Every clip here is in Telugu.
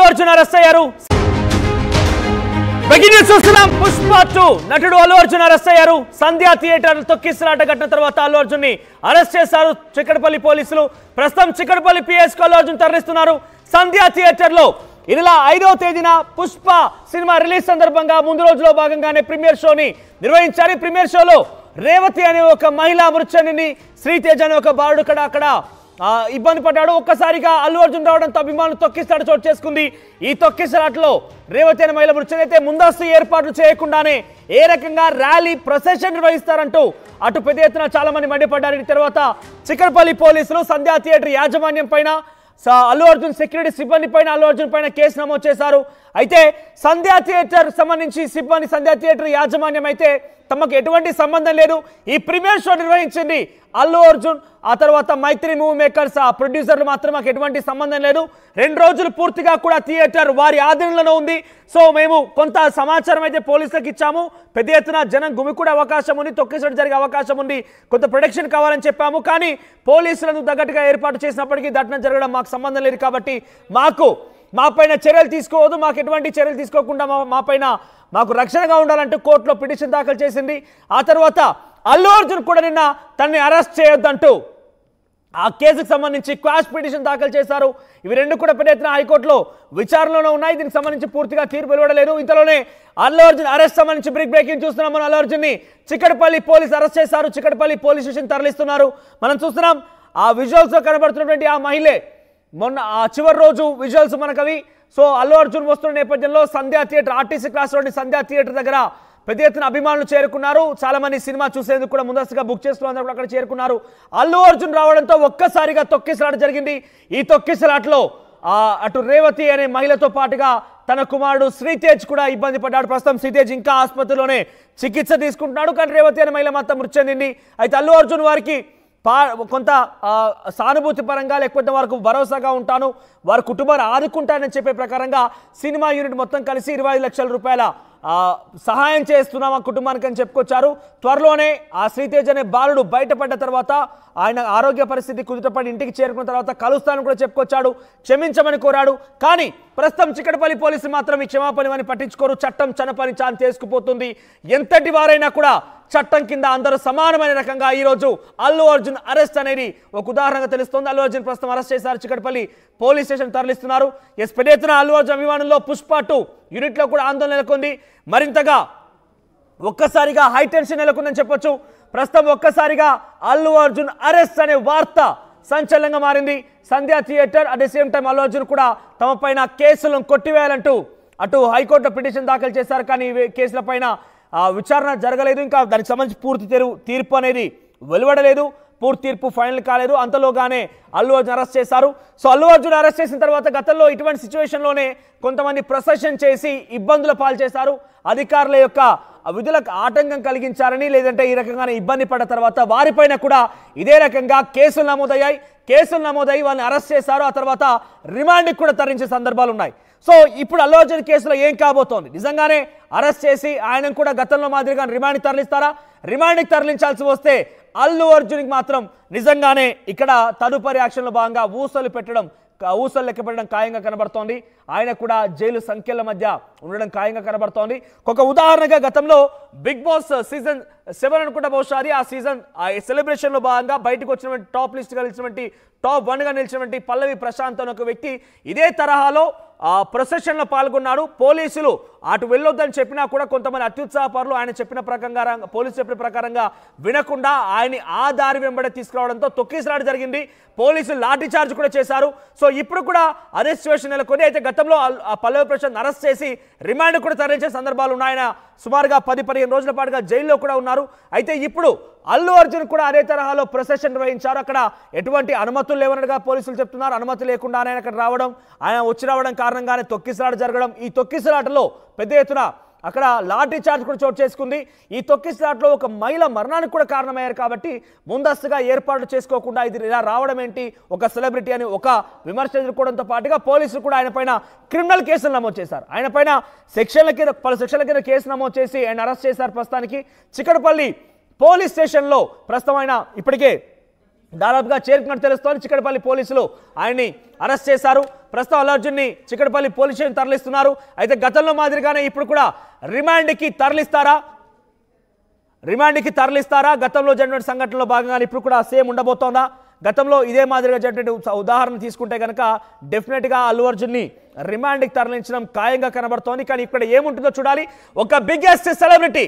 అల్లు అర్జున్ అరెస్ట్ అయ్యారు. బ్రేకింగ్ చూస్తున్నాం. పుష్ప 2 నటుడు అల్లు అర్జున్ అరెస్ట్ అయ్యారు. సంధ్యా థియేటర్ తొక్కిసలాట ఘటన తర్వాత అల్లు అర్జున్ ని అరెస్ట్ చేశారు చిక్కడపల్లి పోలీసులు. ప్రస్తుతం చిక్కడపల్లి పిఎస్ కు అల్లు అర్జున్ తరలిస్తున్నారు. సంధ్యా థియేటర్ లో ఈ నెల 5వ తేదీన పుష్ప సినిమా రిలీజ్ సందర్భంగా ముందు రోజులో భాగంగానే ప్రీమియర్ షోని నిర్వహించారు. ప్రీమియర్ షోలో రేవతి అనే ఒక మహిళా మృత్యుని శ్రీతేజ్ అనే ఒక బాలుడు అక్కడ ఇబ్బంది పడ్డాడు. ఒక్కసారిగా అల్లు అర్జున్ రావడంతో అభిమానులు తొక్కిసలాట చోటు చేసుకుంది. ఈ తొక్కిసలాటలో రేవతి అనే మహిళ మృత్యుని అయితే ముందస్తు ఏర్పాట్లు చేయకుండానే ఏ రకంగా ర్యాలీ ప్రొసెషన్ నిర్వహిస్తారంటూ అటు పెద్ద ఎత్తున చాలా మంది మండిపడ్డారు. తర్వాత చిక్కడపల్లి పోలీసులు సంధ్యా థియేటర్ యాజమాన్యం పైన అల్లు అర్జున్ సెక్యూరిటీ సిబ్బంది పైన అల్లు అర్జున్ పైన కేసు నమోదు చేశారు. అయితే సంధ్యా థియేటర్ సంబంధించి సిబ్బంది సంధ్యా థియేటర్ యాజమాన్యం అయితే తమకు ఎటువంటి సంబంధం లేదు, ఈ ప్రీమియర్ షో నిర్వహించింది అల్లు అర్జున్, ఆ తర్వాత మైత్రి మూవీ మేకర్స్ ఆ ప్రొడ్యూసర్లు మాత్రం మాకు ఎటువంటి సంబంధం లేదు, 2 రోజులు పూర్తిగా కూడా థియేటర్ వారి ఆధీనంలో ఉంది, సో మేము కొంత సమాచారం అయితే పోలీసులకు ఇచ్చాము, పెద్ద ఎత్తున జనం గుమికూడే అవకాశం ఉంది, తొక్కిసలాట జరిగే అవకాశం ఉంది, కొంత ప్రొటెక్షన్ కావాలని చెప్పాము, కానీ పోలీసులను తగ్గట్టుగా ఏర్పాటు చేసినప్పటికీ ఘటన జరగడం మాకు సంబంధం లేదు కాబట్టి మా పైన చర్యలు తీసుకోవద్దు, మాకు ఎటువంటి చర్యలు తీసుకోకుండా మాకు రక్షణగా ఉండాలంటూ కోర్టులో పిటిషన్ దాఖలు చేసింది. ఆ తర్వాత అల్లు అర్జున్ కూడా నిన్న తనని అరెస్ట్ చేయొద్దంటూ ఆ కేసుకు సంబంధించి క్వాష్ పిటిషన్ దాఖలు చేశారు. ఇవి 2 కూడా పెద్ద ఎత్తున హైకోర్టులో విచారణలో ఉన్నాయి. దీనికి సంబంధించి పూర్తిగా తీర్పు వెలువడలేదు. ఇంతలోనే అల్లు అర్జున్ అరెస్ట్ సంబంధించి బ్రేకింగ్ చూస్తున్నాం. మనం అల్లు అర్జున్ ని చిక్కడపల్లి పోలీసు అరెస్ట్ చేశారు. చిక్కడపల్లి పోలీస్ స్టేషన్ తరలిస్తున్నారు. మనం చూస్తున్నాం ఆ విజువల్స్ లో కనబడుతున్నటువంటి ఆ మహిళే మొన్న ఆ చివరి రోజు విజువల్స్ మనకవి. సో అల్లు అర్జున్ వస్తున్న నేపథ్యంలో సంధ్యా థియేటర్ ఆర్టీసీ క్లాస్ రోడ్ సంధ్యా థియేటర్ దగ్గర పెద్ద ఎత్తున అభిమానులు చేరుకున్నారు. చాలా మంది సినిమా చూసేందుకు కూడా ముందస్తుగా బుక్ చేసుకున్న అక్కడ చేరుకున్నారు. అల్లు అర్జున్ రావడంతో ఒక్కసారిగా తొక్కిసలాట జరిగింది. ఈ తొక్కిసలాటలో అటు రేవతి అనే మహిళతో పాటుగా తన కుమారుడు శ్రీతేజ్ కూడా ఇబ్బంది పడ్డాడు. ప్రస్తుతం శ్రీతేజ్ ఇంకా ఆసుపత్రిలోనే చికిత్స తీసుకుంటున్నాడు, కానీ రేవతి అనే మహిళ మాత్రం మృతి చెందింది. అయితే అల్లు అర్జున్ వారికి కొంత సానుభూతి పరంగా లేకపోతే వారికి భరోసాగా ఉంటాను, వారి కుటుంబాన్ని ఆదుకుంటానని చెప్పే ప్రకారంగా సినిమా యూనిట్ మొత్తం కలిసి 25 లక్షల రూపాయల సహాయం చేస్తున్నాం ఆ కుటుంబానికి అని చెప్పుకొచ్చారు. త్వరలోనే ఆ శ్రీతేజ్ అనే బాలుడు బయటపడ్డ తర్వాత ఆయన ఆరోగ్య పరిస్థితి కుదుటపడి ఇంటికి చేరుకున్న తర్వాత కలుస్తానని కూడా చెప్పుకొచ్చాడు, క్షమించమని కోరాడు. కానీ ప్రస్తుతం చిక్కడపల్లి పోలీసులు మాత్రం ఈ క్షమాపణని పట్టించుకోరు. చట్టం చనపని చాన్ చేసుకుపోతుంది. ఎంతటి వారైనా కూడా చట్టం కింద అందరూ సమానమైన రకంగా ఈరోజు అల్లు అర్జున్ అరెస్ట్ అనేది ఒక ఉదాహరణగా తెలుస్తోంది. అల్లు అర్జున్ ప్రస్తుతం అరెస్ట్ చేశారు, చిక్కడపల్లి పోలీస్ స్టేషన్ తరలిస్తున్నారు. పెద్ద ఎత్తున అల్లు అర్జున్ అభిమానుల్లో పుష్ప 2 యూనిట్లో కూడా ఆందోళన నెలకొంది. మరింతగా ఒక్కసారిగా హై టెన్షన్ నెలకొందని చెప్పొచ్చు. ప్రస్తుతం ఒక్కసారిగా అల్లు అర్జున్ అరెస్ట్ అనే వార్త సంచలనంగా మారింది. Sandhya theatre at the same time Allu Arjun కూడా తమ పైన కేసులను కొట్టివేయాలంటూ అటు హైకోర్టులో పిటిషన్ దాఖలు చేశారు, కానీ ఈ కేసుల పైన విచారణ జరగలేదు. ఇంకా దానికి సంబంధించి పూర్తి తీర్పు అనేది వెలువడలేదు, పూర్తి తీర్పు ఫైనల్ కాలేదు. అంతలోగానే అల్లు అర్జున్ అరెస్ట్ చేశారు. సో అల్లు అర్జున్ అరెస్ట్ చేసిన తర్వాత గతంలో ఇటువంటి సిచ్యువేషన్లోనే కొంతమంది ప్రొసెషన్ చేసి ఇబ్బందుల పాలు చేశారు. అధికారుల యొక్క విధులకు ఆటంకం కలిగించారని, లేదంటే ఈ రకంగానే ఇబ్బంది పడ్డ తర్వాత వారిపైన కూడా ఇదే రకంగా కేసులు నమోదయ్యాయి. కేసులు నమోదయ్యి వాళ్ళని అరెస్ట్ చేశారు. ఆ తర్వాత రిమాండ్కి కూడా తరలించే సందర్భాలు ఉన్నాయి. సో ఇప్పుడు అల్లు అర్జున్ కేసులో ఏం కాబోతోంది? నిజంగానే అరెస్ట్ చేసి ఆయన కూడా గతంలో మాదిరిగా రిమాండ్కి తరలిస్తారా? రిమాండ్కి తరలించాల్సి వస్తే అల్లు అర్జున్కి మాత్రం నిజంగానే ఇక్కడ తదుపరి యాక్షన్లో భాగంగా ఊసలు లెక్క పెట్టడం ఖాయంగా కనబడుతోంది. ఆయన కూడా జైలు సంఖ్యల మధ్య ఉండడం ఖాయంగా కనబడుతోంది. ఒక ఉదాహరణగా గతంలో బిగ్ బాస్ సీజన్ 7 అనుకుంటా బహుశా ఆ సీజన్ సెలబ్రేషన్లో భాగంగా బయటకు వచ్చినటువంటి టాప్ లిస్ట్గా నిలిచినటువంటి టాప్ 1గా నిలిచినటువంటి పల్లవి ప్రశాంత్ అనే ఒక వ్యక్తి ఇదే తరహాలో ప్రొసెషన్లో పాల్గొన్నాడు. పోలీసులు అటు వెళ్ళొద్దని చెప్పినా కూడా కొంతమంది అత్యుత్సాహపరులు ఆయన చెప్పిన ప్రకారంగా పోలీసు చెప్పిన ప్రకారంగా వినకుండా ఆయన్ని ఆ దారి వెంబడే తీసుకురావడంతో తొక్కిసలాట జరిగింది. పోలీసులు లాఠీ చార్జ్ కూడా చేశారు. సో ఇప్పుడు కూడా అదే సిచ్యువేషన్ నెలకొని అయితే గతంలో పల్లవి ప్రశాంత్ అరెస్ట్ చేసి రిమాండ్ కూడా తరలించే సందర్భాలు ఉన్నాయి. ఆయన సుమారుగా 10-15 రోజుల పాటుగా జైల్లో కూడా ఉన్నారు. అయితే ఇప్పుడు అల్లు అర్జున్ కూడా అదే తరహాలో ప్రొసెషన్ నిర్వహించారు. అక్కడ ఎటువంటి అనుమతులు లేవనట్టుగా పోలీసులు చెప్తున్నారు. అనుమతి లేకుండా ఆయన అక్కడ రావడం, ఆయన వచ్చి రావడం కారణంగానే తొక్కిసలాట జరగడం. ఈ తొక్కిసలాటలో పెద్ద ఎత్తున అక్కడ లాఠీ చార్జ్ కూడా చోటు చేసుకుంది. ఈ తొక్కిసలాటలో ఒక మహిళ మరణానికి కూడా కారణమయ్యారు కాబట్టి ముందస్తుగా ఏర్పాట్లు చేసుకోకుండా ఇది ఇలా రావడం ఏంటి, ఒక సెలబ్రిటీ అని ఒక విమర్శ ఎదుర్కోవడంతో పాటుగా పోలీసులు కూడా ఆయన పైన క్రిమినల్ కేసులు నమోదు చేశారు. ఆయన పైన పలు సెక్షన్ల కింద కేసు నమోదు చేసి ఆయన అరెస్ట్ చేశారు. ప్రస్తుతానికి చిక్కడపల్లి పోలీస్ స్టేషన్లో ప్రస్తుతం ఆయన ఇప్పటికే దాదాపుగా చేరుకున్నట్టు తెలుస్తోంది. చిక్కడపల్లి పోలీసులు ఆయన్ని అరెస్ట్ చేశారు. ప్రస్తుతం అల్లు అర్జున్ని చిక్కడపల్లి పోలీస్ స్టేషన్ తరలిస్తున్నారు. అయితే గతంలో మాదిరిగానే ఇప్పుడు కూడా రిమాండ్కి తరలిస్తారా? గతంలో జరిగిన సంఘటనలో భాగంగానే ఇప్పుడు కూడా సేమ్ ఉండబోతోందా? గతంలో ఇదే మాదిరిగా జరిగినటువంటి ఉదాహరణ తీసుకుంటే కనుక డెఫినెట్గా అల్లు అర్జున్ని రిమాండ్కి తరలించడం ఖాయంగా కనబడుతోంది. కానీ ఇక్కడ ఏముంటుందో చూడాలి. ఒక బిగ్గెస్ట్ సెలబ్రిటీ,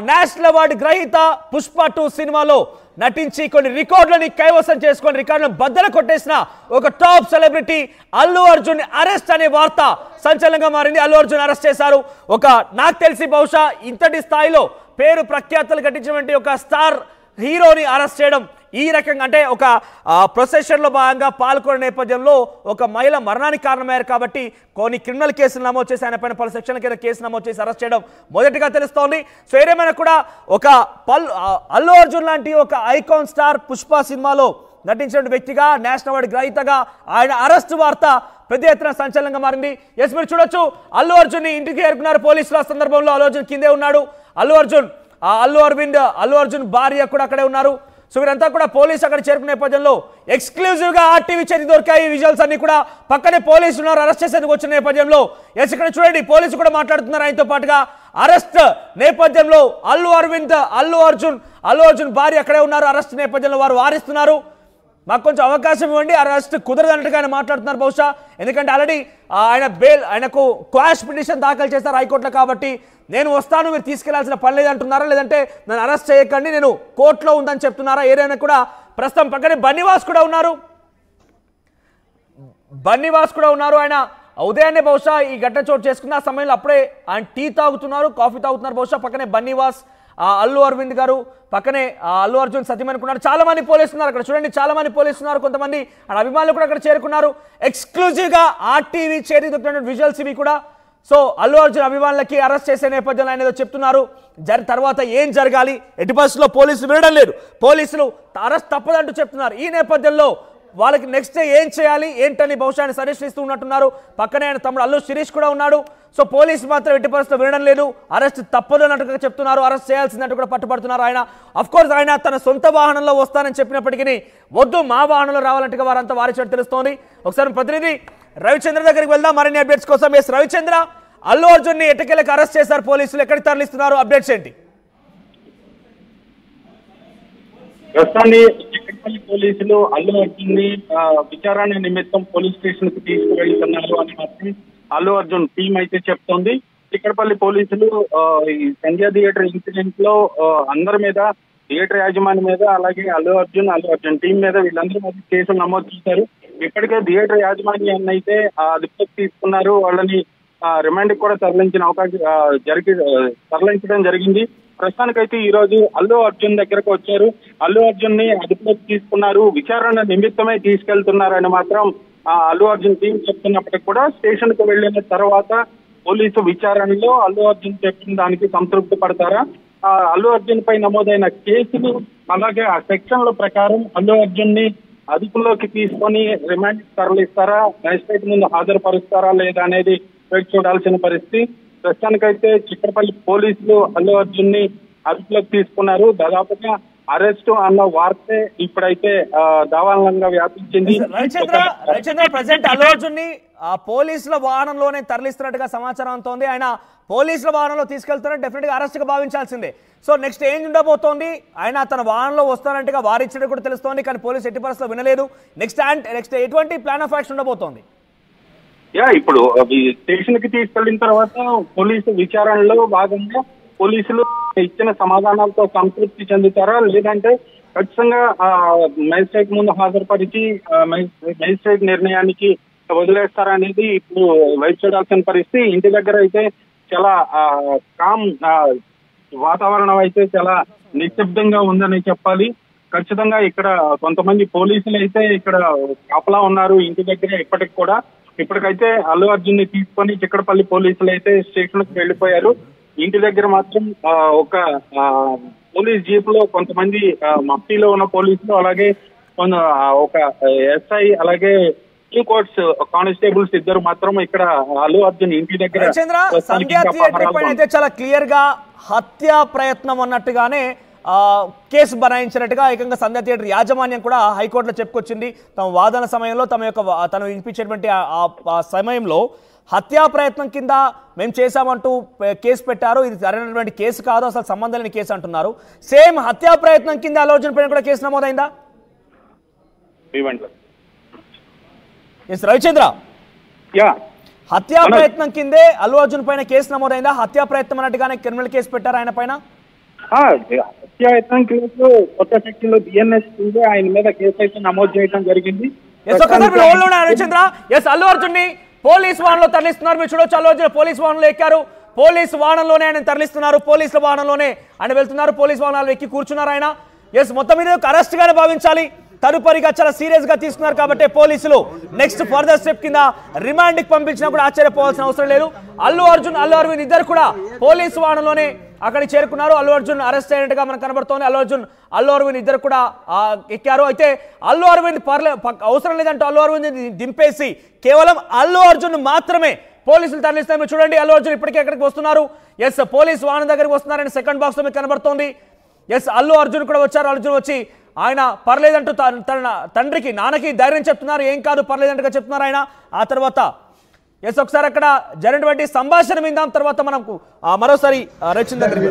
నేషనల్ అవార్డు గ్రహీత పుష్ప 2 సినిమాలో నటించి కొన్ని రికార్డులని కైవసం చేసుకొని రికార్డులను బద్దలు కొట్టేసిన ఒక top celebrity Allu Arjun arrest అనే వార్త సంచలనంగా మారింది. అల్లు అర్జున్ అరెస్ట్ చేశారు. నాకు తెలిసి బహుశా ఇంతటి స్థాయిలో పేరు ప్రఖ్యాతలు గట్టించినటువంటి ఒక స్టార్ హీరోని అరెస్ట్ చేయడం ఈ రకంగా, అంటే ఒక ప్రొసెషన్లో భాగంగా పాల్గొనే నేపథ్యంలో ఒక మహిళ మరణానికి కారణమయ్యారు కాబట్టి కొన్ని క్రిమినల్ కేసులు నమోదు చేసి ఆయన పైన పలు సెక్షన్ల కింద కేసు నమోదు చేసి అరెస్ట్ చేయడం మొదటిగా తెలుస్తోంది. సో ఏదేమైనా కూడా ఒక అల్లు అర్జున్ లాంటి ఒక ఐకాన్ స్టార్ పుష్ప సినిమాలో నటించిన వ్యక్తిగా, నేషనల్ అవార్డు గ్రహీతగా ఆయన అరెస్ట్ వార్త పెద్ద ఎత్తున సంచలనంగా మారింది. ఎస్, మీరు చూడొచ్చు, అల్లు అర్జున్ ఇంటికి చేరుకున్నారు పోలీసులు. ఆ సందర్భంలో అల్లు అర్జున్ కిందే ఉన్నాడు. అల్లు అర్జున్ భార్య కూడా అక్కడే ఉన్నారు. సో వీరంతా కూడా పోలీసు అక్కడ చేరుకునే నేపథ్యంలో ఎక్స్క్లూజివ్గా ఆర్టీవీ చేతి దొరికాయి విజువల్స్ అన్ని కూడా. పక్కనే పోలీసులు ఉన్నారు అరెస్ట్ చేసేందుకు వచ్చిన నేపథ్యంలో. ఎస్, ఇక్కడ చూడండి, పోలీసు కూడా మాట్లాడుతున్నారు ఆయనతో పాటుగా. అరెస్ట్ నేపథ్యంలో అల్లు అర్జున్ భార్య అక్కడే ఉన్నారు. అరెస్ట్ నేపథ్యంలో వారు వారిస్తున్నారు. మాకు కొంచెం అవకాశం ఇవ్వండి, అరెస్ట్ కుదరదన్నట్టుగా ఆయన మాట్లాడుతున్నారు బహుశా. ఎందుకంటే ఆల్రెడీ ఆయనకు క్వాష్ పిటిషన్ దాఖలు చేశారు హైకోర్టులో. కాబట్టి నేను వస్తాను, మీరు తీసుకెళ్లాల్సిన పని లేదంటున్నారా, లేదంటే నన్ను అరెస్ట్ చేయకండి, నేను కోర్టులో ఉందని చెప్తున్నారా? ఏదైనా కూడా ప్రస్తుతం పక్కనే బన్నీవాస్ కూడా ఉన్నారు. ఆయన ఉదయాన్నే బహుశా ఈ ఘటన చోటు చేసుకున్న ఆ సమయంలో అప్పుడే ఆయన టీ తాగుతున్నారు, కాఫీ తాగుతున్నారు బహుశా. పక్కనే బన్నీవాస్, అల్లు అరవింద్ గారు, పక్కనే అల్లు అర్జున్ సతీమణి అనుకున్నారు. చాలా మంది పోలీసులు ఉన్నారు అక్కడ చూడండి, చాలా మంది పోలీసులు ఉన్నారు. కొంతమంది అభిమానులు కూడా అక్కడ చేరుకున్నారు. ఎక్స్క్లూజివ్గా ఆర్టీవీ చేతి దొరికిన విజువల్స్ ఇవి కూడా. సో అల్లు అర్జున్ అభిమానులకి అరెస్ట్ చేసే నేపథ్యంలో ఆయన ఏదో చెప్తున్నారు. తర్వాత ఏం జరగాలి, ఎట్టి పరిస్థితుల్లో పోలీసులు వినడం లేదు, పోలీసులు అరెస్ట్ తప్పదంటూ చెప్తున్నారు. ఈ నేపథ్యంలో వాళ్ళకి నెక్స్ట్ డే ఏం చేయాలి ఏంటని బహుశా ఆయన సజెషన్ ఇస్తూ ఉన్నట్టున్నారు. పక్కనే ఆయన తమ్ముడు అల్లు శిరీష్ కూడా ఉన్నాడు. సో పోలీసు మాత్రం ఎట్టి పరిస్థితుల్లో వినడం లేదు, అరెస్ట్ తప్పదు అన్నట్టుగా చెప్తున్నారు, అరెస్ట్ చేయాల్సిందంటూ కూడా పట్టుబడుతున్నారు. ఆయన అఫ్కోర్స్ ఆయన తన సొంత వాహనంలో వస్తానని చెప్పినప్పటికీ వద్దు, మా వాహనంలో రావాలంటే వారంతా వారిచ్చినట్టు తెలుస్తోంది. ఒకసారి ప్రతినిధి రవిచంద్ర దగ్గరికి వెళ్దాం మరిన్ని అప్డేట్స్ కోసం. ఎస్ రవిచంద్ర, అల్లు అర్జున్ని ఎట్టకేలకు అరెస్ట్ చేశారు పోలీసులు, ఎక్కడికి తరలిస్తున్నారు, అప్డేట్స్ ఏంటి? ప్రస్తుతాన్ని చిక్కడపల్లి పోలీసులు అల్లు అర్జున్ ని విచారణ నిమిత్తం పోలీస్ స్టేషన్ కు తీసుకువెళ్తున్నారు అని మాత్రం అల్లు అర్జున్ టీం అయితే చెప్తోంది. చిక్కడపల్లి పోలీసులు ఈ సంధ్య థియేటర్ ఇన్సిడెంట్ లో అందరి మీద, థియేటర్ యాజమాన్యం మీద, అలాగే అల్లు అర్జున్ టీం మీద, వీళ్ళందరి మీద కేసులు నమోదు చేశారు. ఇప్పటికే థియేటర్ యాజమాన్యాన్ని అయితే అదుపులోకి తీసుకున్నారు. వాళ్ళని రిమాండ్ కూడా తరలించడం జరిగింది. ప్రస్తుతానికైతే ఈ రోజు అల్లు అర్జున్ దగ్గరకు వచ్చారు. అల్లు అర్జున్ ని అదుపులోకి తీసుకున్నారు, విచారణ నిమిత్తమే తీసుకెళ్తున్నారని మాత్రం అల్లు అర్జున్ టీం చెప్తున్నప్పటికీ కూడా స్టేషన్ కు వెళ్లిన తర్వాత పోలీసు విచారణలో అల్లు అర్జున్ చెప్పిన దానికి సంతృప్తి పడతారా, అల్లు అర్జున్ పై నమోదైన కేసులు అలాగే ఆ సెక్షన్ల ప్రకారం అల్లు అర్జున్ ని అదుపులోకి తీసుకొని రిమాండ్ తరలిస్తారా, మ్యాజిస్ట్రేట్ ముందు హాజరుపరుస్తారా లేదా అనేది చూడాల్సిన పరిస్థితి. ప్రస్తుతానికైతే చిక్కడపల్లి పోలీసులు అల్లు అర్జున్ ని అదుపులోకి తీసుకున్నారు. దాదాపుగా అరెస్ట్ అన్న వార్తే ఇప్పుడైతే దావానంగా వ్యాపించింది. రవిచంద్ర, ప్రెసెంట్ అల్లు అర్జున్ ని పోలీసుల వాహనంలోనే తరలిస్తున్నట్టుగా సమాచారం అవుతోంది. ఆయన పోలీసుల వాహనంలో తీసుకెళ్తున్నారు, డెఫినెట్ గా అరెస్ట్ గా భావించాల్సిందే. సో నెక్స్ట్ ఏం ఉండబోతోంది? ఆయన తన వాహనంలో వస్తానంటగా వారిచ్చినట్టు కూడా తెలుస్తోంది, కానీ పోలీసు ఎట్టి పరిస్థితుల్లో వినలేదు. నెక్స్ట్ ఎటువంటి ప్లాన్ ఆఫ్ యాక్షన్ ఉండబోతోంది? ఇప్పుడు స్టేషన్ కి తీసుకెళ్లిన తర్వాత పోలీసు విచారణలో భాగంగా పోలీసులు ఇచ్చిన సమాధానాలతో సంతృప్తి చెందుతారా, లేదంటే ఖచ్చితంగా మేజిస్ట్రేట్ ముందు హాజరుపరిచి మేజిస్ట్రేట్ నిర్ణయానికి వదిలేస్తారా అనేది ఇప్పుడు వైపు చూడాల్సిన పరిస్థితి. ఇంటి దగ్గర అయితే చాలా కామ్ వాతావరణం అయితే చాలా నిశ్శబ్దంగా ఉందని చెప్పాలి. ఖచ్చితంగా ఇక్కడ కొంతమంది పోలీసులు అయితే ఇక్కడ కాపలా ఉన్నారు ఇంటి దగ్గర ఇప్పటికి కూడా. ఇప్పటికైతే అల్లు అర్జున్ ని తీసుకొని చిక్కడపల్లి పోలీసులు అయితే స్టేషన్ కు వెళ్లిపోయారు. ఇంటి దగ్గర మాత్రం ఒక పోలీస్ జీప్ లో కొంతమంది మఫ్టీలో ఉన్న పోలీసులు, అలాగే ఒక ఎస్ఐ, అలాగే టూ కోర్ట్స్ కానిస్టేబుల్స్ ఇద్దరు మాత్రం ఇక్కడ అల్లు అర్జున్ ఇంటి దగ్గర చాలా క్లియర్ గా హత్యా ప్రయత్నం అన్నట్టుగానే కేసు బనాయించినట్టుగా ఏకంగా సంధ్య థియేటర్ యాజమాన్యం కూడా హైకోర్టులో చెప్పుకొచ్చింది. తమ వాదన సమయంలో తను వినిపించేటువంటి ఆ సమయంలో హత్యా ప్రయత్నం కింద మేము చేశామంటూ కేసు పెట్టారు. ఇది సరైనటువంటి కేసు కాదు, అసలు సంబంధం లేని కేసు అంటున్నారు. సేమ్ హత్యా ప్రయత్నం కింద అల్లు అర్జున్ పైన కూడా కేసు నమోదైందా? రవిచంద్ర, హత్యా ప్రయత్నం కిందే అల్లు అర్జున్ పైన కేసు నమోదైందా? హత్యా ప్రయత్నం అన్నట్టుగానే క్రిమినల్ కేసు పెట్టారు ఆయన పైన? హత్యాయత్నం కేసు కొత్త సెక్షన్ లో బిఎన్ఎస్ ఆయన మీద కేసు అయితే నమోదు చేయడం జరిగింది. రవిచంద్ర, అల్లు అర్జున్ ని పోలీస్ వాహనంలో తరలిస్తున్నారు. మీరు చూడొచ్చు, అల్లు అర్జున్ పోలీస్ వాహనంలో ఎక్కారు. పోలీస్ వాహనంలోనే ఆయన తరలిస్తున్నారు. పోలీసుల వాహనంలోనే ఆయన వెళ్తున్నారు. పోలీస్ వాహనాలు ఎక్కి కూర్చున్నారు ఆయన. మొత్తం మీద అరెస్ట్ గానే భావించాలి. తదుపరిగా చాలా సీరియస్ గా తీసుకున్నారు కాబట్టి పోలీసులు నెక్స్ట్ ఫర్దర్ స్టెప్ కింద రిమాండ్ కి పంపించినా కూడా ఆశ్చర్యపోవాల్సిన అవసరం లేదు. అల్లు అర్జున్, అల్లు అరవింద్ ఇద్దరు కూడా పోలీసు వాహనంలోనే అక్కడికి చేరుకున్నారు. అల్లు అర్జున్ అరెస్ట్ అయినట్టుగా మనకు కనబడుతోంది. అల్లు అరవింద్ ఇద్దరు కూడా ఎక్కారు. అయితే అల్లు అరవింద్ అవసరం లేదంటూ అల్లు అరవింద్ దింపేసి కేవలం అల్లు అర్జున్ మాత్రమే పోలీసులు తరలిస్తే మీరు చూడండి. అల్లు అర్జున్ ఇప్పటికే ఎక్కడికి వస్తున్నారు. పోలీస్ వాహనం దగ్గరికి వస్తున్నారని సెకండ్ బాక్స్ లో మీకు కనబడుతోంది. అల్లు అర్జున్ కూడా వచ్చారు. అర్జున్ వచ్చి ఆయన పర్లేదంటూ తన తండ్రికి, నాన్నకి ధైర్యం చెప్తున్నారు. ఏం కాదు, పర్లేదంటూగా చెప్తున్నారు ఆయన. ఆ తర్వాత ఒకసారి అక్కడ జరిగినటువంటి సంభాషణ విందాం. తర్వాత మనకు మరోసారి రచన దగ్గరికి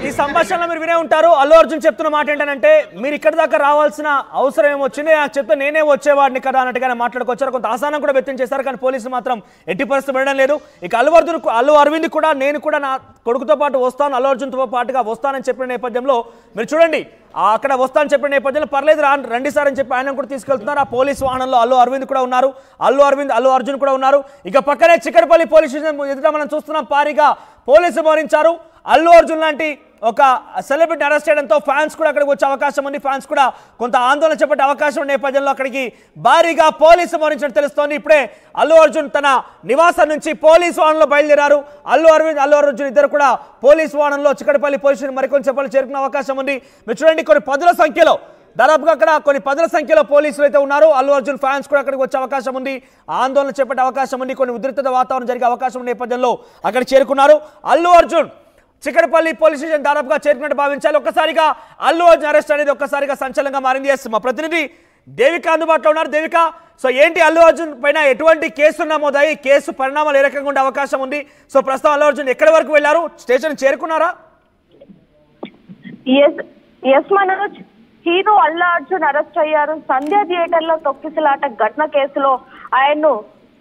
ఈ సంభాషణలో మీరు వినే ఉంటారు. అల్లు అర్జున్ చెప్తున్న మాట ఏంటంటే, మీరు ఇక్కడ దాకా రావాల్సిన అవసరం ఏమొచ్చింది, నాకు చెప్తే నేనే వచ్చేవాడిని కదా అన్నట్టుగానే మాట్లాడుకొచ్చారు. కొంత ఆసానం కూడా వ్యక్తం చేశారు. కానీ పోలీసులు మాత్రం ఎట్టి పరిస్థితి వినడం లేదు. ఇక అల్లు అరవింద్ కూడా నేను కూడా నా కొడుకుతో పాటు వస్తాను, అల్లు అర్జున్తో పాటుగా వస్తానని చెప్పిన నేపథ్యంలో మీరు చూడండి, అక్కడ వస్తానని చెప్పిన నేపథ్యంలో పర్లేదు రండి సార్ అని చెప్పి ఆయన కూడా తీసుకెళ్తున్నారు. ఆ పోలీస్ వాహనంలో అల్లు అరవింద్ కూడా ఉన్నారు, అల్లు అర్జున్ కూడా ఉన్నారు. ఇక పక్కనే చిక్కడపల్లి పోలీస్ స్టేషన్ ఎదుట మనం చూస్తున్నాం, భారీగా పోలీసులు మోహరించారు. అల్లు అర్జున్ లాంటి ఒక సెలబ్రిటీ అరెస్ట్ చేయడంతో ఫ్యాన్స్ కూడా అక్కడికి వచ్చే అవకాశం ఉంది. ఫ్యాన్స్ కూడా కొంత ఆందోళన చేపట్టే అవకాశం నేపథ్యంలో అక్కడికి భారీగా పోలీసులు మోహరించినట్టు తెలుస్తోంది. ఇప్పుడే అల్లు అర్జున్ తన నివాసం నుంచి పోలీసు వాహనంలో బయలుదేరారు. అల్లు అర్జున్ ఇద్దరు కూడా పోలీసు వాహనంలో చిక్కడపల్లి పోలీస్ స్టేషన్ మరికొంచెంసేపట్లో చేరుకునే అవకాశం ఉంది. మీరు చూడండి, కొన్ని పదుల సంఖ్యలో, దాదాపుగా అక్కడ కొన్ని పదుల సంఖ్యలో పోలీసులు అయితే ఉన్నారు. అల్లు అర్జున్ ఫ్యాన్స్ కూడా అక్కడికి వచ్చే అవకాశం ఉంది. ఆందోళన చేపట్టే అవకాశం ఉంది. కొన్ని ఉద్రిక్త వాతావరణం జరిగే అవకాశం నేపథ్యంలో అక్కడ చేరుకున్నారు. అల్లు అర్జున్ చిక్కడపల్లి పోలీస్ స్టేషన్ దాదాపుగా చేరుకున్నట్టు భావించాలి. ఒక్కసారిగా అల్లు అర్జున్ అరెస్ట్ అనేది ఒక్కసారిగా సంచలనంగా మారింది. మా ప్రతినిధి దేవిక అందుబాటులో ఉన్నారు. దేవిక, ఏంటి అల్లు అర్జున్ పైన ఎటువంటి కేసులు నమోదాయి, కేసు పరిణామాలు ఏ రకంగా ఉండే అవకాశం ఉంది? ప్రస్తుతం అల్లు అర్జున్ ఎక్కడి వరకు వెళ్లారు? స్టేషన్ చేరుకున్నారా? మనోజ్, హీరో అల్లు అర్జున్ అరెస్ట్ అయ్యారు. సంధ్య థియేటర్ లో తొక్కిసలాట ఘటన కేసులో ఆయన్ను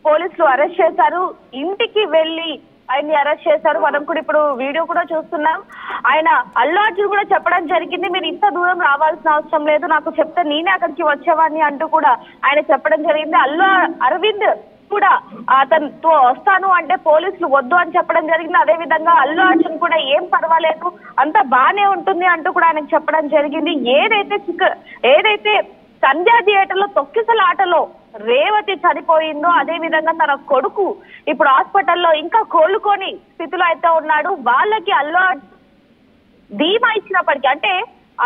పోలీసులు అరెస్ట్ చేశారు. ఇంటికి వెళ్లి ఆయన్ని అరెస్ట్ చేశారు. మనం కూడా ఇప్పుడు వీడియో కూడా చూస్తున్నాం. ఆయన అల్లు అర్జున్ కూడా చెప్పడం జరిగింది, మీరు ఇంత దూరం రావాల్సిన అవసరం లేదు, నాకు చెప్తే నేనే అక్కడికి వచ్చేవాడిని అంటూ కూడా ఆయన చెప్పడం జరిగింది. అల్లు అరవింద్ కూడా అతనితో వస్తాను అంటే పోలీసులు వద్దు అని చెప్పడం జరిగింది. అదే విధంగా అల్లు అర్జున్ కూడా ఏం పర్వాలేదు, అంత బానే ఉంటుంది అంటూ కూడా ఆయనకు చెప్పడం జరిగింది. ఏదైతే సంధ్య థియేటర్ లో తొక్కిసలాటలో రేవతి చనిపోయిందో, అదే విధంగా తన కొడుకు ఇప్పుడు హాస్పిటల్లో ఇంకా కోలుకొని స్థితిలో అయితే ఉన్నాడు. వాళ్ళకి అల్లు ధీమా ఇచ్చినప్పటికీ, అంటే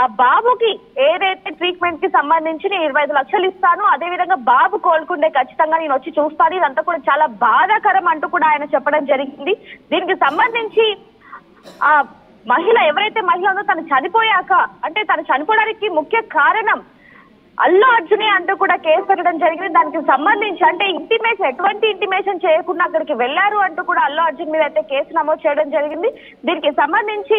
ఆ బాబుకి ఏదైతే ట్రీట్మెంట్ కి సంబంధించి 25 లక్షలు ఇస్తాను, అదే విధంగా బాబు కోలుకుంటే ఖచ్చితంగా నేను వచ్చి చూస్తాను, ఇదంతా కూడా చాలా బాధాకరం అంటూ కూడా ఆయన చెప్పడం జరిగింది. దీనికి సంబంధించి ఆ మహిళ, ఎవరైతే మహిళ ఉందో తను చనిపోయాక, అంటే తను చనిపోవడానికి ముఖ్య కారణం అల్లు అర్జునే అంటూ కూడా కేసు పెట్టడం జరిగింది. దానికి సంబంధించి అంటే ఇంటిమేషన్, ఎటువంటి ఇంటిమేషన్ చేయకుండా అక్కడికి వెళ్లారు అంటూ కూడా అల్లు అర్జున్ మీద అయితే కేసు నమోదు చేయడం జరిగింది. దీనికి సంబంధించి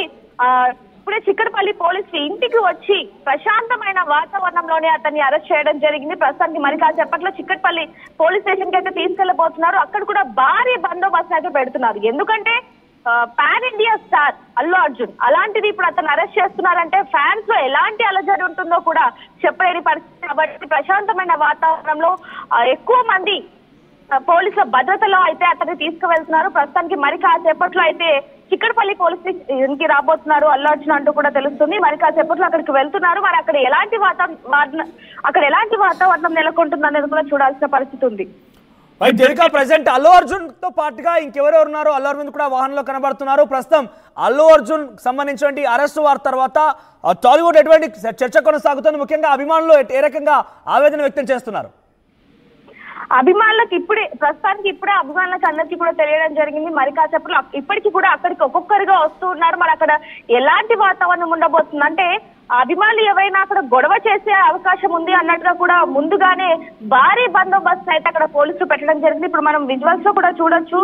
ఇప్పుడే చిక్కడపల్లి పోలీసులు ఇంటికి వచ్చి ప్రశాంతమైన వాతావరణంలోనే అతన్ని అరెస్ట్ చేయడం జరిగింది. ప్రస్తుతానికి మరి కాసేపట్లో చిక్కడపల్లి పోలీస్ స్టేషన్ కి అయితే తీసుకెళ్లబోతున్నారు. అక్కడ కూడా భారీ బందోబస్తు అయితే పెడుతున్నారు. ఎందుకంటే pan India star Allu Arjun, అలాంటిది ఇప్పుడు అతను అరెస్ట్ చేస్తున్నారంటే ఫ్యాన్స్ లో ఎలాంటి అలజడి ఉంటుందో కూడా చెప్పలేని పరిస్థితి. కాబట్టి ప్రశాంతమైన వాతావరణంలో ఎక్కువ మంది పోలీసుల భద్రతలో అయితే అతన్ని తీసుకువెళ్తున్నారు. ప్రస్తుతానికి మరి కాసేపట్లో అయితే చిక్కడపల్లి పోలీస్ స్టేషన్ కి రాబోతున్నారు అల్లు అర్జున్ అంటూ కూడా తెలుస్తుంది. మరి కాసేపట్లో అక్కడికి వెళ్తున్నారు. మరి అక్కడ ఎలాంటి వాతావరణం నెలకొంటుంది అనేది కూడా చూడాల్సిన పరిస్థితి ఉంది. ప్రెసెంట్ అల్లు అర్జున్ తో పాటుగా ఇంకెవరెవరు ఉన్నారు? అల్లు అర్జున్ కూడా వాహనంలో కనబడుతున్నారు. ప్రస్తుతం అల్లు అర్జున్ సంబంధించిన అరెస్ట్ వార్ తర్వాత టాలీవుడ్ ఎటువంటి చర్చ కొనసాగుతుంది? ముఖ్యంగా అభిమానులు ఏ రకంగా ఆవేదన వ్యక్తం చేస్తున్నారు? అభిమానులకు ప్రస్తుతానికి ఇప్పుడే అభిమానులకు అందరికీ కూడా తెలియడం జరిగింది. మరి కాసేపట్లో ఇప్పటికీ కూడా అక్కడికి ఒక్కొక్కరిగా వస్తూ ఉన్నారు. మరి అక్కడ ఎలాంటి వాతావరణం ఉండబోతుంది అంటే అభిమానులు ఎవరైనా అక్కడ గొడవ చేసే అవకాశం ఉంది అన్నట్టుగా కూడా ముందుగానే భారీ బందోబస్తు అయితే అక్కడ పోలీసులు పెట్టడం జరిగింది. ఇప్పుడు మనం విజువల్స్ లో కూడా చూడొచ్చు,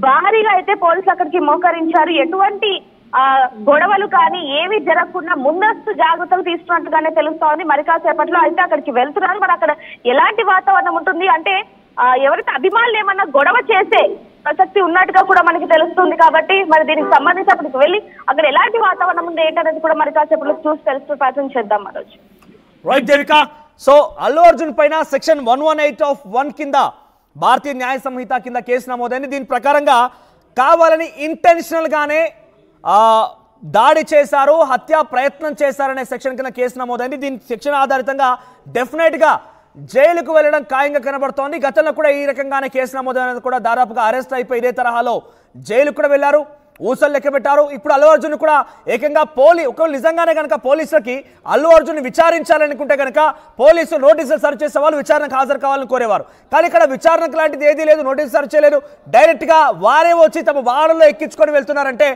భారీగా అయితే పోలీసులు అక్కడికి మోకరించారు. ఎటువంటి గొడవలు కానీ ఏవి జరగకుండా ముందస్తు జాగ్రత్తలు తీసుకున్నట్టుగానే తెలుస్తోంది. మరి కాసేపట్లో అయితే అక్కడికి వెళ్తున్నారు. మరి అక్కడ ఎలాంటి వాతావరణం ఉంటుంది అంటే ఎవరైతే అభిమానులు ఏమన్నా గొడవ చేసే ప్రసక్తి ఉన్నట్టుగా కూడా మనకి తెలుస్తుంది. కాబట్టి మరి దీనికి సంబంధించి అక్కడికి వెళ్ళి అక్కడ ఎలాంటి వాతావరణం ఉంది ఏంటనేది కూడా మరి కాసేపట్లో చూసి తెలుసుకునే ప్రయత్నం చేద్దాం. మనోజ్ రైట్ దేవిక, సో అల్లు అర్జున్ పైన సెక్షన్ 118(1) కింద భారతీయ న్యాయ సంహిత కింద కేసు నమోదైంది. దీని ప్రకారంగా కావాలని ఇంటెన్షనల్ గానే దాడి చేశారు, హత్యా ప్రయత్నం చేశారనే సెక్షన్ కింద కేసు నమోదైంది. దీని సెక్షన్ ఆధారితంగా డెఫినెట్ గా జైలుకు వెళ్ళడం ఖాయంగా కనబడుతోంది. గతంలో కూడా ఈ రకంగానే కేసు నమోదైనది కూడా దాదాపుగా అరెస్ట్ అయిపోయి ఇదే తరహాలో జైలుకు కూడా వెళ్లారు, ఊసలు లెక్క పెట్టారు. ఇప్పుడు అల్లు అర్జున్ కూడా ఏకంగా ఒకవేళ నిజంగానే కనుక పోలీసులకి అల్లు అర్జున్ విచారించాలనుకుంటే కనుక పోలీసులు నోటీసులు సర్చ్ చేసే వాళ్ళు విచారణకు హాజరు కావాలని కోరేవారు. కానీ ఇక్కడ విచారణకు లాంటిది ఏదీ లేదు, నోటీసు సర్చ్ చేయలేదు. డైరెక్ట్ గా వారే వచ్చి తమ వాహనంలో ఎక్కించుకొని వెళ్తున్నారంటే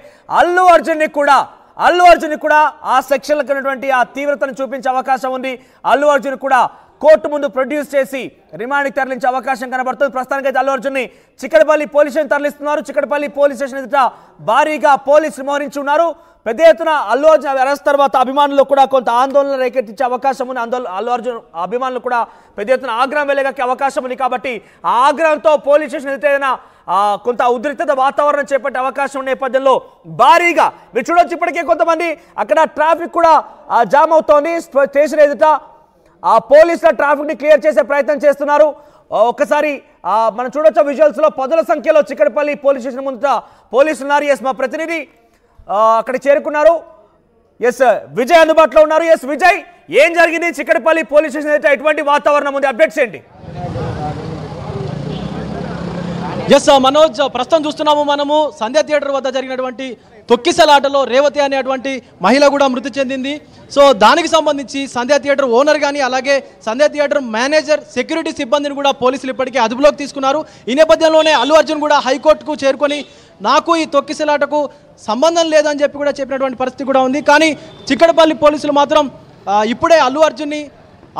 అల్లు అర్జున్ కూడా ఆ సెక్షన్లకు ఉన్నటువంటి ఆ తీవ్రతను చూపించే అవకాశం ఉంది. అల్లు అర్జున్ కూడా కోర్టు ముందు ప్రొడ్యూస్ చేసి రిమాండ్కి తరలించే అవకాశం కనబడుతుంది. ప్రస్తుతానికి అయితే అల్లు అర్జున్ ని చిక్కడపల్లి పోలీస్ స్టేషన్ తరలిస్తున్నారు. చిక్కడపల్లి పోలీస్ స్టేషన్ ఎదుట భారీగా పోలీసులు మోహరించి ఉన్నారు. పెద్ద ఎత్తున అల్లు అర్జున్ అరెస్ట్ తర్వాత అభిమానులు కూడా కొంత ఆందోళన రేకెత్తించే అవకాశం ఉంది. అల్లు అర్జున్ అభిమానులు కూడా పెద్ద ఎత్తున ఆగ్రహం వెలగక్కే అవకాశం ఉంది. కాబట్టి ఆ ఆగ్రహంతో పోలీస్ స్టేషన్ ఎదుట ఏదైనా కొంత ఉద్రిక్తత వాతావరణం చేపట్టే అవకాశం ఉన్న నేపథ్యంలో భారీగా మీరు చూడొచ్చు, ఇప్పటికే కొంతమంది అక్కడ ట్రాఫిక్ కూడా జామ్ అవుతోంది. స్టేషన్ ఎదుట ఆ పోలీసుల ట్రాఫిక్ ని క్లియర్ చేసే ప్రయత్నం చేస్తున్నారు. ఒక్కసారి మనం చూడొచ్చు విజువల్స్ లో పదుల సంఖ్యలో చిక్కడపల్లి పోలీస్ స్టేషన్ ముందు పోలీసులు ఉన్నారు. ఎస్, మా ప్రతినిధి అక్కడ చేరుకున్నారు. ఎస్, విజయ్ అందుబాటులో ఉన్నారు. ఎస్ విజయ్, ఏం జరిగింది చిక్కడపల్లి పోలీస్ స్టేషన్ అయితే ఎటువంటి వాతావరణం ఉంది? అప్డేట్స్ ఏంటి? ఎస్ మనోజ్, ప్రస్తుతం చూస్తున్నాము మనము సంధ్యా థియేటర్ వద్ద జరిగినటువంటి తొక్కిసలాటలో రేవతి అనేటువంటి మహిళ కూడా మృతి చెందింది. సో దానికి సంబంధించి సంధ్యా థియేటర్ ఓనర్ కానీ అలాగే సంధ్యా థియేటర్ మేనేజర్, సెక్యూరిటీ సిబ్బందిని కూడా పోలీసులు ఇప్పటికే అదుపులోకి తీసుకున్నారు. ఈ నేపథ్యంలోనే అల్లు అర్జున్ కూడా హైకోర్టుకు చేరుకొని నాకు ఈ తొక్కిసలాటకు సంబంధం లేదని చెప్పి కూడా చెప్పినటువంటి పరిస్థితి కూడా ఉంది. కానీ చిక్కడపల్లి పోలీసులు మాత్రం ఇప్పుడే అల్లు అర్జున్ని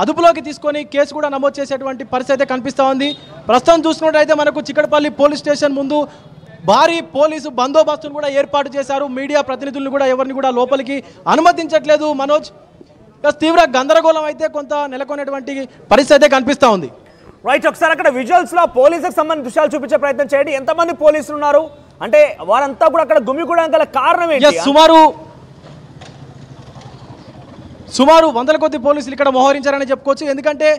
అదుపులోకి తీసుకొని కేసు కూడా నమోదు చేసేటువంటి పరిస్థితి అయితే కనిపిస్తూ ఉంది. ప్రస్తుతం చూసుకున్నట్టయితే మనకు చిక్కడపల్లి పోలీస్ స్టేషన్ ముందు భారీ పోలీసు బందోబస్తును కూడా ఏర్పాటు చేశారు. మీడియా ప్రతినిధులను కూడా ఎవరిని కూడా లోపలికి అనుమతించట్లేదు. మనోజ్, తీవ్ర గందరగోళం అయితే కొంత నెలకొనేటువంటి పరిస్థితి అయితే కనిపిస్తూ ఉంది. రైట్, ఒకసారి అక్కడ విజువల్స్ లో పోలీసులకు సంబంధించిన దృశ్యాలు చూపించే ప్రయత్నం చేయండి. ఎంతమంది పోలీసులు ఉన్నారు అంటే వారంతా కూడా అక్కడ గుమిగూడడానికి గల కారణం ఏంటి? సుమారు వందల కొద్ది పోలీసులు ఇక్కడ మోహరించారని చెప్పుకోవచ్చు. ఎందుకంటే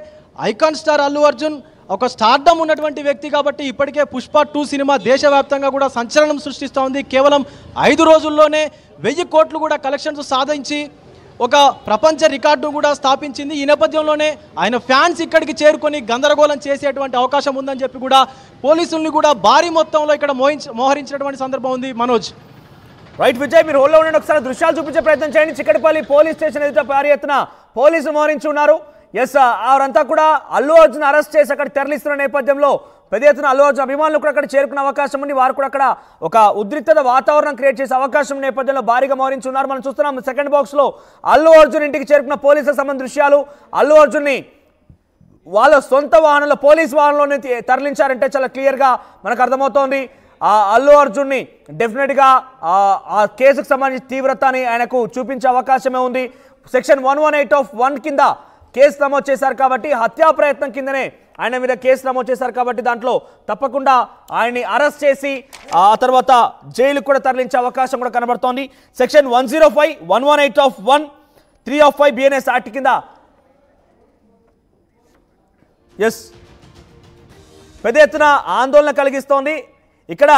ఐకాన్ స్టార్ అల్లు అర్జున్ ఒక స్టార్డమ్ ఉన్నటువంటి వ్యక్తి కాబట్టి ఇప్పటికే పుష్ప 2 సినిమా దేశవ్యాప్తంగా కూడా సంచలనం సృష్టిస్తూ ఉంది. కేవలం 5 రోజుల్లోనే 1000 కోట్లు కూడా కలెక్షన్స్ సాధించి ఒక ప్రపంచ రికార్డు కూడా స్థాపించింది. ఈ నేపథ్యంలోనే ఆయన ఫ్యాన్స్ ఇక్కడికి చేరుకొని గందరగోళం చేసేటువంటి అవకాశం ఉందని చెప్పి కూడా పోలీసుల్ని కూడా భారీ మొత్తంలో ఇక్కడ మోహరించినటువంటి సందర్భం ఉంది. మనోజ్, రైట్ విజయ్, మీరు హోల్లో ఉండండి. ఒకసారి దృశ్యాలు చూపించే ప్రయత్నం చేయండి. చిక్కడపల్లి పోలీస్ స్టేషన్ ఎదుట భారీ ఎత్తున పోలీసులు మోహరించి ఉన్నారు. ఎస్, వారంతా కూడా అల్లు అర్జున్ అరెస్ట్ చేసి అక్కడ తరలిస్తున్న నేపథ్యంలో పెద్ద ఎత్తున అల్లు అర్జున్ అభిమానులు కూడా అక్కడ చేరుకునే అవకాశం ఉంది. వారు కూడా అక్కడ ఒక ఉద్రిక్తత వాతావరణం క్రియేట్ చేసే అవకాశం నేపథ్యంలో భారీగా మోహరించి ఉన్నారు. మనం చూస్తున్నాం సెకండ్ బాక్స్ లో అల్లు అర్జున్ ఇంటికి చేరుకున్న పోలీసులకు సంబంధించిన దృశ్యాలు. అల్లు అర్జున్ ని వాళ్ళ సొంత వాహనంలో పోలీస్ వాహనంలోనే తరలించారంటే చాలా క్లియర్గా మనకు అర్థమవుతోంది. అల్లు అర్జున్ని డెఫినెట్గా ఆ కేసుకు సంబంధించి తీవ్రతని ఆయనకు చూపించే అవకాశమే ఉంది. సెక్షన్ 118(1) కింద కేసు నమోదు చేశారు కాబట్టి, హత్యా ప్రయత్నం కిందనే ఆయన మీద కేసు నమోదు చేశారు కాబట్టి దాంట్లో తప్పకుండా ఆయన్ని అరెస్ట్ చేసి ఆ తర్వాత జైలుకు కూడా తరలించే అవకాశం కూడా కనబడుతోంది. సెక్షన్ 105, 118(1), 3 BNS యాక్ట్ కింద పెద్ద ఎత్తున ఆందోళన కలిగిస్తోంది. ఇక్కడ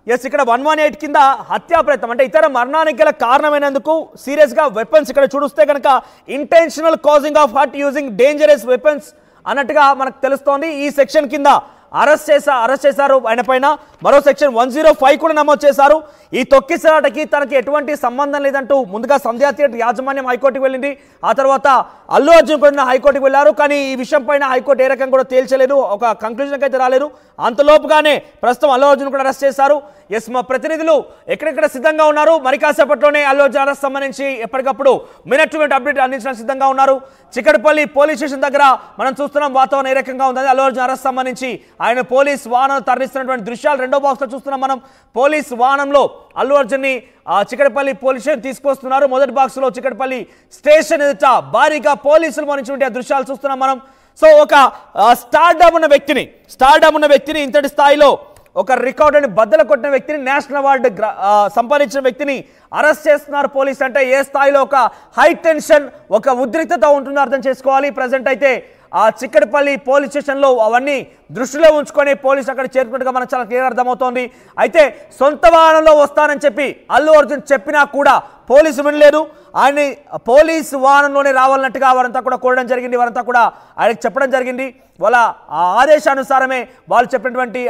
118 కింద హత్యా ప్రయత్నం అంటే ఇతర మరణానికి గల కారణమైనందుకు సీరియస్గా వెపన్స్ ఇక్కడ చూస్తే కనుక intentional causing of hurt using dangerous weapons అన్నట్టుగా మనకు తెలుస్తోంది. ఈ సెక్షన్ కింద అరెస్ట్ చేశారు ఆయన పైన. మరో సెక్షన్ 105 కూడా నమోదు చేశారు. ఈ తొక్కిసలాటకి తనకి ఎటువంటి సంబంధం లేదంటూ ముందుగా సంధ్యా థియేటర్ యాజమాన్యం హైకోర్టుకు వెళ్ళింది. ఆ తర్వాత అల్లు అర్జున్ కూడా హైకోర్టుకు వెళ్ళారు. కానీ ఈ విషయం పైన హైకోర్టు ఏ రకంగా కూడా తేల్చలేదు, ఒక కంక్లూజన్కి అయితే రాలేదు. అంతలోపుగానే ప్రస్తుతం అల్లు అర్జున్ కూడా అరెస్ట్ చేశారు. మా ప్రతినిధులు ఎక్కడెక్కడ సిద్ధంగా ఉన్నారు, మరి కాసేపట్లోనే అల్లు అర్జున్ అరెస్ట్ సంబంధించి ఎప్పటికప్పుడు మినిట్ టు మినిట్ అప్డేట్ అందించడానికి సిద్ధంగా ఉన్నారు. చిక్కడపల్లి పోలీస్ స్టేషన్ దగ్గర మనం చూస్తున్నాం వాతావరణం ఏ రకంగా ఉందని. అల్లు అర్జున్ అరెస్ట్ సంబంధించి ఆయన పోలీస్ వాహనం తరలిస్తున్నటువంటి దృశ్యాలు రెండో బాక్స్ లో చూస్తున్నాం మనం. పోలీస్ వాహనంలో అల్లు అర్జున్ ని చిక్కడపల్లి పోలీస్ స్టేషన్ తీసుకొస్తున్నారు. మొదటి బాక్స్ లో చిక్కడపల్లి స్టేషన్ ఎదుట భారీగా పోలీసులు మరించినటువంటి దృశ్యాలు చూస్తున్నాం మనం. సో ఒక స్టార్డమ్ ఉన్న వ్యక్తిని ఇంతటి స్థాయిలో ఒక రికార్డుని బద్దలు కొట్టిన వ్యక్తిని, నేషనల్ అవార్డు సంపాదించిన వ్యక్తిని అరెస్ట్ చేస్తున్నారు పోలీసు అంటే ఏ స్థాయిలో ఒక హై టెన్షన్, ఒక ఉద్రిక్తత ఉంటుందో అర్థం చేసుకోవాలి. ప్రజెంట్ అయితే ఆ చిక్కడపల్లి పోలీస్ స్టేషన్లో అవన్నీ దృష్టిలో ఉంచుకొని పోలీసు అక్కడ చేరుకున్నట్టుగా మనకు చాలా క్లియర్ అర్థమవుతోంది. అయితే సొంత వాహనంలో వస్తానని చెప్పి అల్లు అర్జున్ చెప్పినా కూడా పోలీసు వినలేదు. ఆయన్ని పోలీసు వాహనంలోనే రావాలన్నట్టుగా వారంతా కూడా కోరడం జరిగింది. వారంతా కూడా ఆయనకు చెప్పడం జరిగింది. వాళ్ళ ఆదేశానుసారమే వాళ్ళు చెప్పినటువంటి